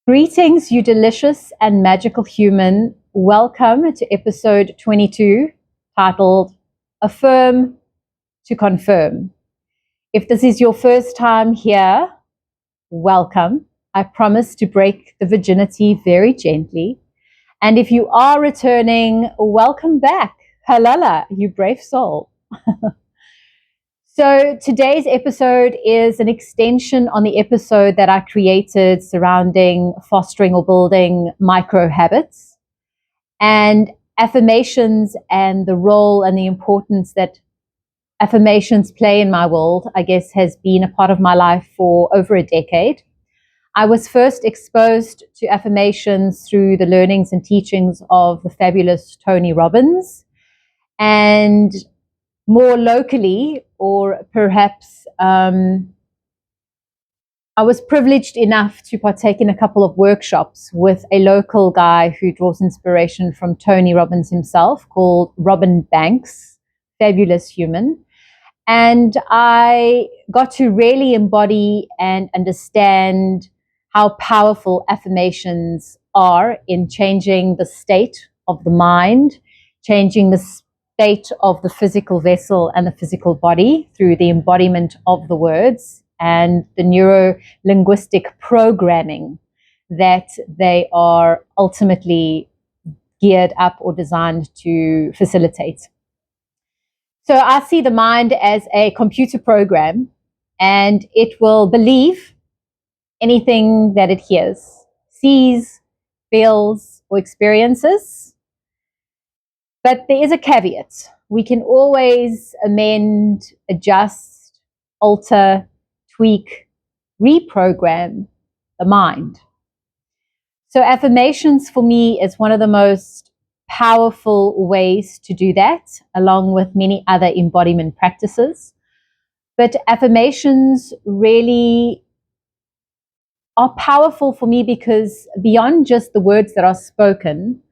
Greetings, you delicious and magical human. Welcome to episode 22, titled Affirm to Confirm. If this is your first time here, welcome. I promise to break the virginity very gently. And if you are returning, welcome back. Halala, you brave soul. So today's episode is an extension on the episode that I created surrounding fostering or building micro habits and affirmations and the role and the importance that affirmations play in my world, I guess, has been a part of my life for over a decade. I was first exposed to affirmations through the learnings and teachings of the fabulous Tony Robbins, and more locally, or perhaps I was privileged enough to partake in a couple of workshops with a local guy who draws inspiration from Tony Robbins himself, called Robin Banks, fabulous human. And I got to really embody and understand how powerful affirmations are in changing the state of the mind, changing the state of the physical vessel and the physical body through the embodiment of the words and the neuro-linguistic programming that they are ultimately geared up or designed to facilitate. So I see the mind as a computer program, and it will believe anything that it hears, sees, feels, or experiences. But there is a caveat. We can always amend, adjust, alter, tweak, reprogram the mind. So affirmations for me is one of the most powerful ways to do that, along with many other embodiment practices. But affirmations really are powerful for me because beyond just the words that are spoken,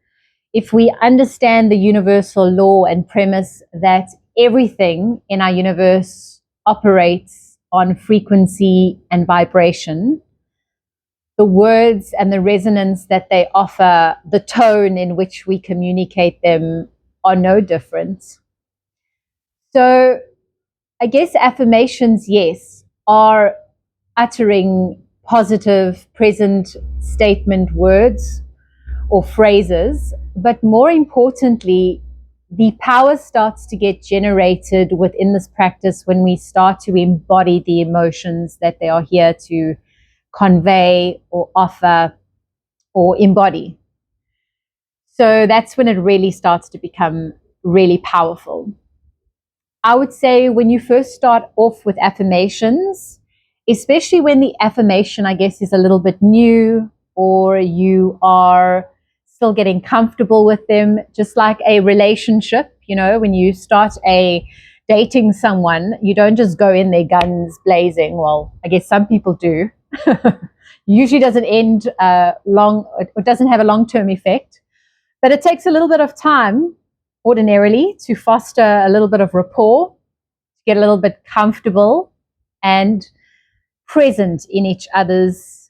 if we understand the universal law and premise that everything in our universe operates on frequency and vibration, the words and the resonance that they offer, the tone in which we communicate them, are no different. So I guess affirmations, yes, are uttering positive present statement words or phrases, but more importantly, the power starts to get generated within this practice when we start to embody the emotions that they are here to convey or offer or embody. So that's when it really starts to become really powerful. I would say when you first start off with affirmations, especially when the affirmation, I guess, is a little bit new or you are still getting comfortable with them, just like a relationship, when you start dating someone, you don't just go in there guns blazing. Well, I guess some people do. Usually doesn't end long, it doesn't have a long-term effect, but it takes a little bit of time ordinarily to foster a little bit of rapport, to get a little bit comfortable and present in each other's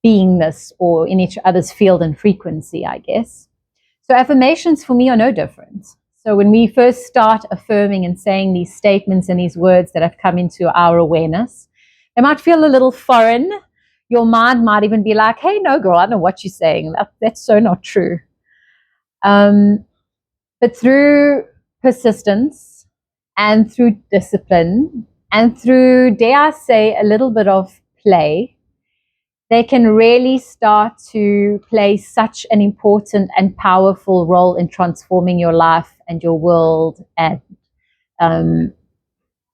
beingness or in each other's field and frequency, I guess. So affirmations for me are no different. So when we first start affirming and saying these statements and these words that have come into our awareness, they might feel a little foreign. Your mind might even be like, hey, no, girl, I don't know what you're saying. That's so not true. But through persistence and through discipline and through, dare I say, a little bit of play, they can really start to play such an important and powerful role in transforming your life and your world and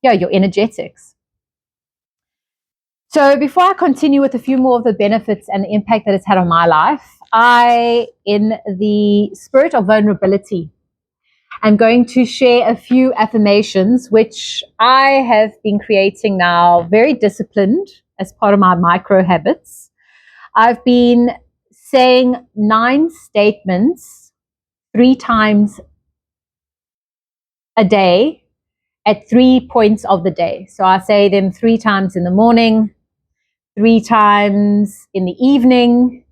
your energetics. So before I continue with a few more of the benefits and the impact that it's had on my life, in the spirit of vulnerability, I'm going to share a few affirmations which I have been creating now, very disciplined as part of my micro habits. I've been saying 9 statements 3 times a day at 3 points of the day. So I say them 3 times in the morning, 3 times in the evening.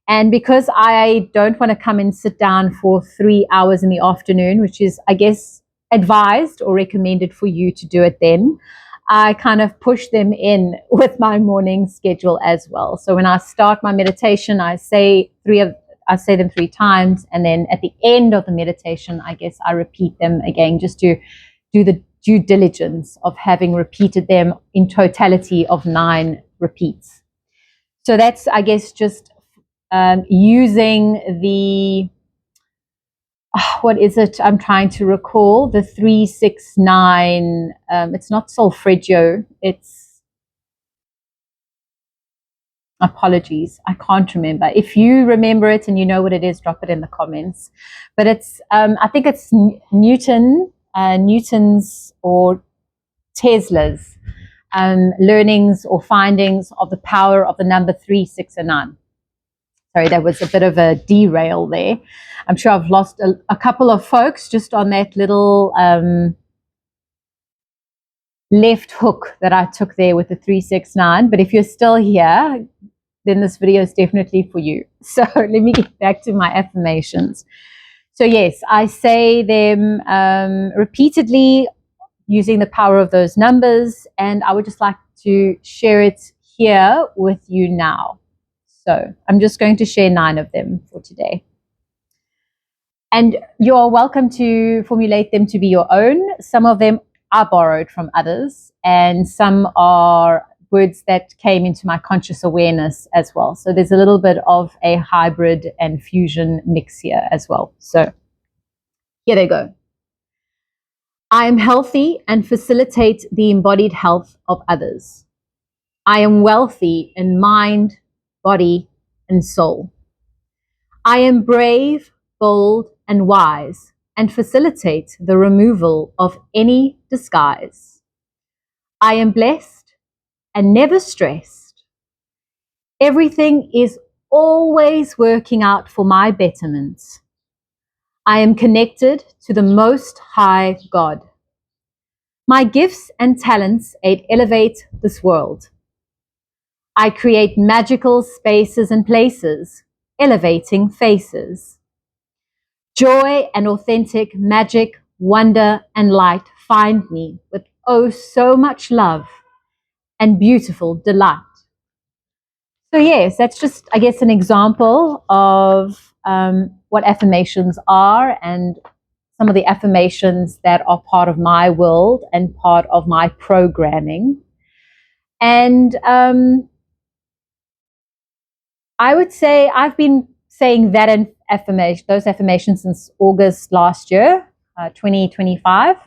And because I don't want to come and sit down for 3 hours in the afternoon, which is, I guess, advised or recommended for you to do it then, I kind of push them in with my morning schedule as well. So when I start my meditation, I say them 3 times, and then at the end of the meditation, I guess I repeat them again, just to do the due diligence of having repeated them in totality of 9 repeats. So that's, I guess, just using the, what is it? I'm trying to recall the 369. It's not solfeggio. It's, apologies, I can't remember. If you remember it and you know what it is, drop it in the comments. But it's, I think it's Newton's or Tesla's learnings or findings of the power of the number 3, 6, and 9. Sorry, that was a bit of a derail there. I'm sure I've lost a couple of folks just on that little left hook that I took there with the 369. But if you're still here, then this video is definitely for you. So let me get back to my affirmations. So yes, I say them repeatedly using the power of those numbers, and I would just like to share it here with you now. So I'm just going to share 9 of them for today. And you're welcome to formulate them to be your own. Some of them are borrowed from others, and some are words that came into my conscious awareness as well. So there's a little bit of a hybrid and fusion mix here as well. So here they go. I am healthy and facilitate the embodied health of others. I am wealthy in mind, body, and soul. I am brave, bold, and wise, and facilitate the removal of any disguise. I am blessed and never stressed. Everything is always working out for my betterment. I am connected to the Most High God. My gifts and talents elevate this world. I create magical spaces and places, elevating faces. Joy and authentic magic, wonder, and light find me with oh so much love and beautiful delight. So yes, that's just, I guess, an example of what affirmations are, and some of the affirmations that are part of my world and part of my programming. And I would say I've been saying that those affirmations since August last year, 2025.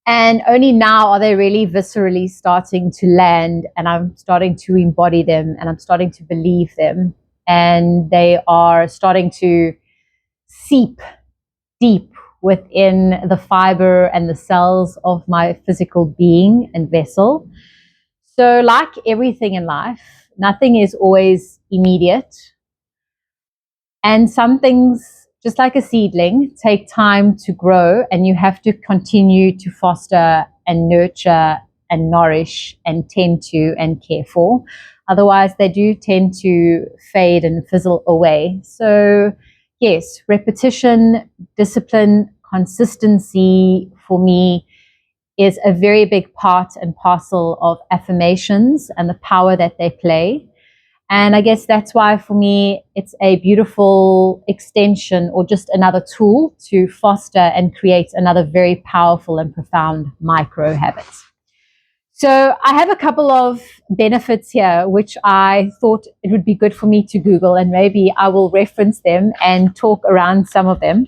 And only now are they really viscerally starting to land, and I'm starting to embody them, and I'm starting to believe them. And they are starting to seep deep within the fiber and the cells of my physical being and vessel. So like everything in life, nothing is always immediate. And some things, just like a seedling, take time to grow, and you have to continue to foster and nurture and nourish and tend to and care for. Otherwise, they do tend to fade and fizzle away. So yes, repetition, discipline, consistency for me is a very big part and parcel of affirmations and the power that they play. And I guess that's why for me, it's a beautiful extension or just another tool to foster and create another very powerful and profound micro habit. So I have a couple of benefits here, which I thought it would be good for me to Google, and maybe I will reference them and talk around some of them.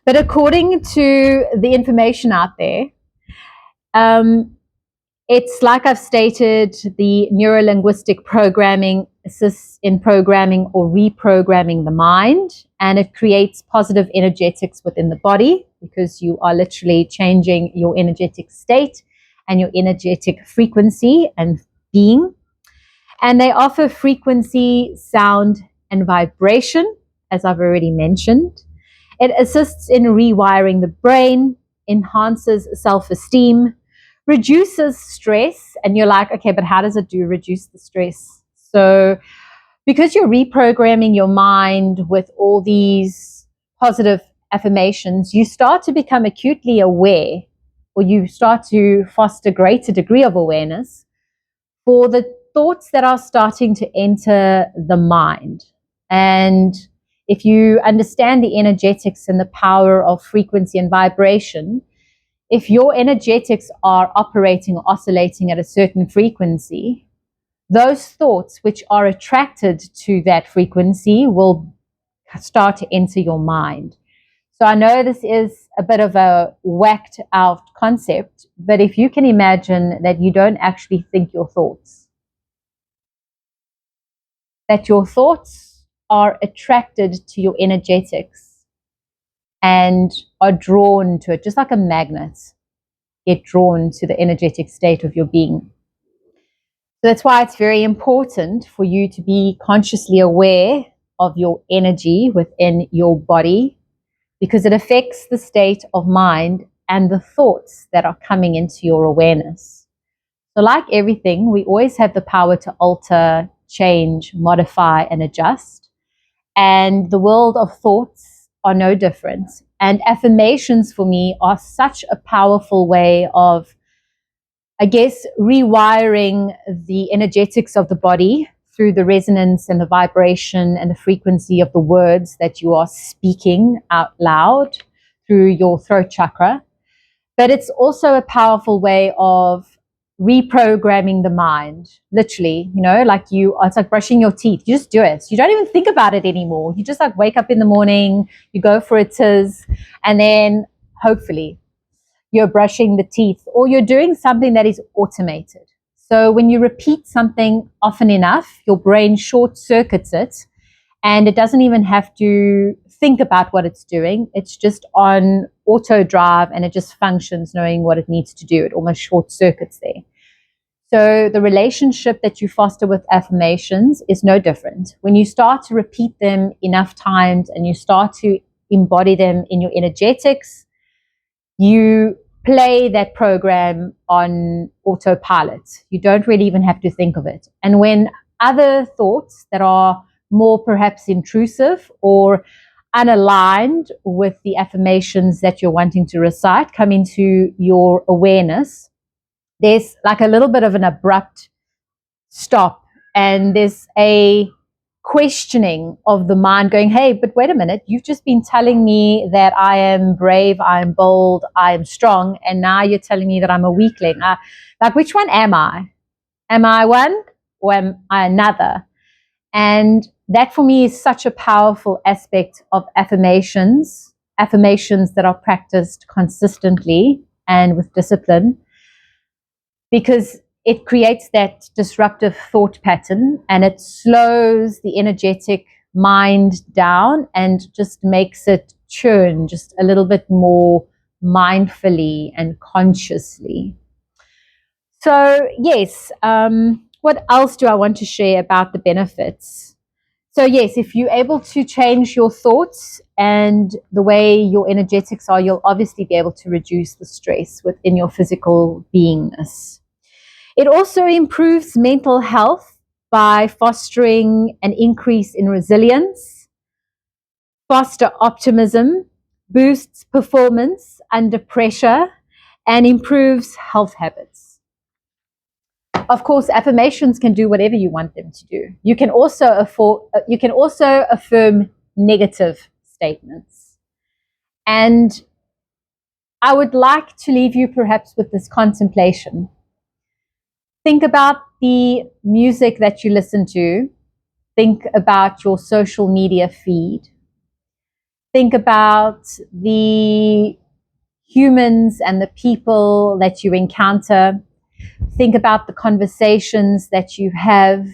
But according to the information out there, it's like I've stated, the neuro-linguistic programming assists in programming or reprogramming the mind, and it creates positive energetics within the body, because you are literally changing your energetic state and your energetic frequency and being. And they offer frequency, sound, and vibration, as I've already mentioned. It assists in rewiring the brain, enhances self-esteem, reduces stress. And you're like, okay, but how does it reduce the stress? So because you're reprogramming your mind with all these positive affirmations, you start to become acutely aware, or you start to foster greater degree of awareness for the thoughts that are starting to enter the mind. And if you understand the energetics and the power of frequency and vibration, if your energetics are operating or oscillating at a certain frequency, those thoughts which are attracted to that frequency will start to enter your mind. So I know this is a bit of a whacked out concept, but if you can imagine that you don't actually think your thoughts, that your thoughts are attracted to your energetics and are drawn to it, just like a magnet, get drawn to the energetic state of your being. So that's why it's very important for you to be consciously aware of your energy within your body, because it affects the state of mind and the thoughts that are coming into your awareness. So like everything, we always have the power to alter, change, modify, and adjust. And the world of thoughts are no different. And affirmations for me are such a powerful way of, I guess, rewiring the energetics of the body through the resonance and the vibration and the frequency of the words that you are speaking out loud through your throat chakra. But it's also a powerful way of reprogramming the mind, literally, like it's like brushing your teeth. You just do it. You don't even think about it anymore. You just like wake up in the morning, you go for a tiz, and then hopefully you're brushing the teeth, or you're doing something that is automated. So when you repeat something often enough, your brain short circuits it, and it doesn't even have to think about what it's doing. It's just on auto drive, and it just functions knowing what it needs to do. It almost short circuits there. So the relationship that you foster with affirmations is no different. When you start to repeat them enough times and you start to embody them in your energetics, you play that program on autopilot. You don't really even have to think of it. And when other thoughts that are more perhaps intrusive or unaligned with the affirmations that you're wanting to recite come into your awareness, there's like a little bit of an abrupt stop, and there's a questioning of the mind going, hey, but wait a minute, you've just been telling me that I am brave, I am bold, I am strong, and now you're telling me that I'm a weakling. Like, which one am I? Am I one or am I another? And that for me is such a powerful aspect of affirmations that are practiced consistently and with discipline, because it creates that disruptive thought pattern, and it slows the energetic mind down and just makes it churn just a little bit more mindfully and consciously. So yes, what else do I want to share about the benefits? So yes, if you're able to change your thoughts and the way your energetics are, you'll obviously be able to reduce the stress within your physical beingness. It also improves mental health by fostering an increase in resilience, foster optimism, boosts performance under pressure, and improves health habits. Of course, affirmations can do whatever you want them to do. You can also affirm negative statements. And I would like to leave you perhaps with this contemplation. Think about the music that you listen to. Think about your social media feed. Think about the humans and the people that you encounter. Think about the conversations that you have,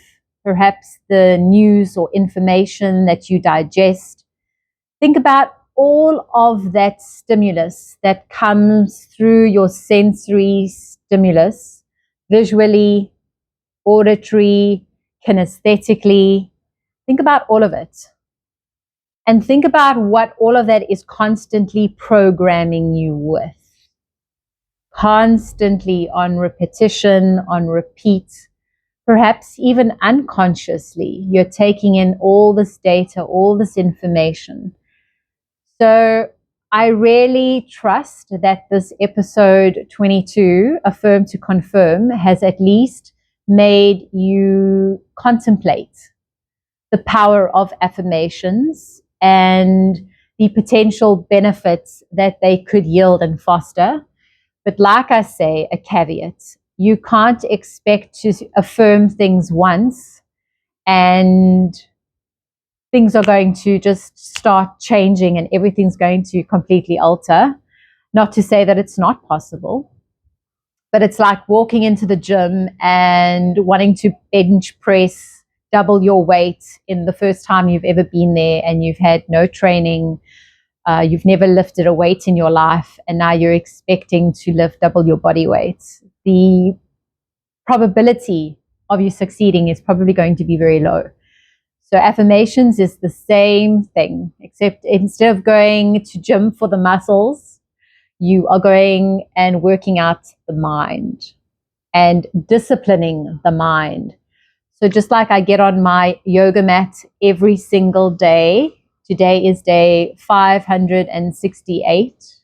perhaps the news or information that you digest. Think about all of that stimulus that comes through your sensory stimulus, visually, auditory, kinesthetically. Think about all of it. And think about what all of that is constantly programming you with. constantly on repetition, on repeat, perhaps even unconsciously. You're taking in all this data, all this information. So I really trust that this episode 22, Affirm to Confirm, has at least made you contemplate the power of affirmations and the potential benefits that they could yield and foster. But like I say, a caveat, you can't expect to affirm things once and things are going to just start changing and everything's going to completely alter. Not to say that it's not possible, but it's like walking into the gym and wanting to bench press double your weight in the first time you've ever been there and you've had no training. You've never lifted a weight in your life, and now you're expecting to lift double your body weight. The probability of you succeeding is probably going to be very low. So affirmations is the same thing, except instead of going to gym for the muscles, you are going and working out the mind and disciplining the mind. So just like I get on my yoga mat every single day, today is day 568.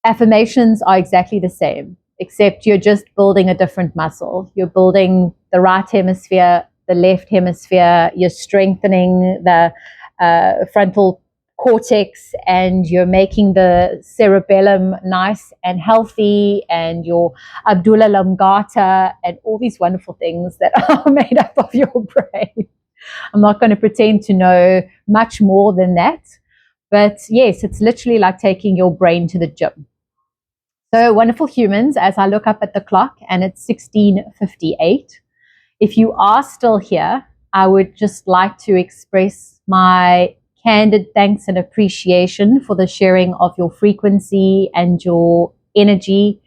Affirmations are exactly the same, except you're just building a different muscle. You're building the right hemisphere, the left hemisphere, you're strengthening the frontal cortex, and you're making the cerebellum nice and healthy, and your Abdullah Lamgata, and all these wonderful things that are made up of your brain. I'm not going to pretend to know much more than that. But yes, it's literally like taking your brain to the gym. So wonderful humans, as I look up at the clock and it's 16:58, if you are still here, I would just like to express my candid thanks and appreciation for the sharing of your frequency and your energy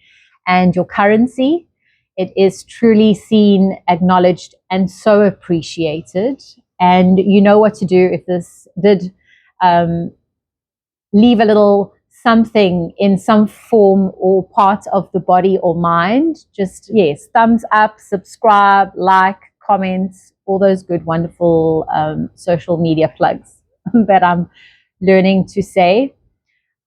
and your currency. It is truly seen, acknowledged, and so appreciated. And you know what to do if this did leave a little something in some form or part of the body or mind. Just, yes, thumbs up, subscribe, like, comments, all those good, wonderful social media plugs that I'm learning to say.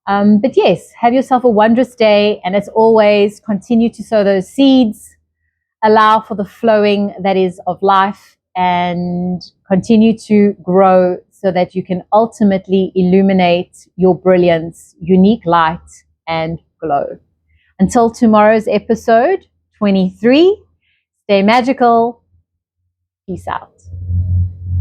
But yes, have yourself a wondrous day. And as always, continue to sow those seeds, allow for the flowing that is of life, and continue to grow so that you can ultimately illuminate your brilliance, unique light, and glow. Until tomorrow's episode 23, stay magical. Peace out.